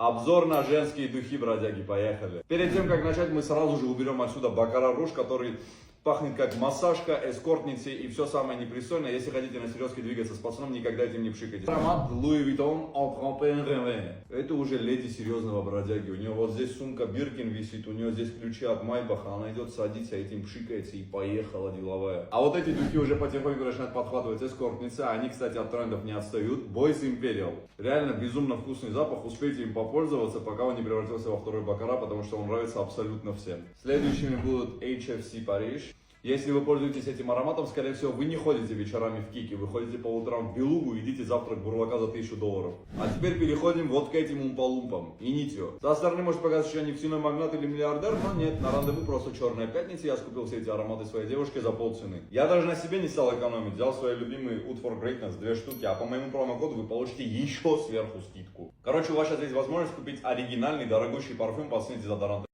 Обзор на женские духи, бродяги, поехали. Перед тем, как начать, мы сразу же уберем отсюда Баккара Руж, который пахнет как массажка, эскортницы и все самое непристойное. Если хотите на серьезке двигаться с пацаном, никогда этим не пшикайте. Аромат Louis Vuitton Empreinte Rêve. Это уже леди серьезного бродяги. У нее вот здесь сумка Биркин висит, у нее здесь ключи от Майбаха. Она идет садится, этим пшикается и поехала деловая. А вот эти духи уже потихоньку начинают подхватывать эскортницы. Они, кстати, от трендов не отстают. Boys Imperial. Реально безумно вкусный запах. Успейте им попользоваться, пока он не превратился во второй Баккара, потому что он нравится абсолютно всем. Следующими будут HFC Париж. Если вы пользуетесь этим ароматом, скорее всего, вы не ходите вечерами в Кики, вы ходите по утрам в Белугу и едите завтрак бурлака за $1000. А теперь переходим вот к этим умпалумпам. И нитью. Со стороны может показаться, что я нефтяной магнат или миллиардер, но нет, на рандеву просто черная пятница, я скупил все эти ароматы своей девушке за полцены. Я даже на себе не стал экономить, взял свои любимые Oud for Greatness, 2 штуки, а по моему промокоду вы получите еще сверху скидку. Короче, у вас сейчас есть возможность купить оригинальный дорогущий парфюм по цене дезодоранта.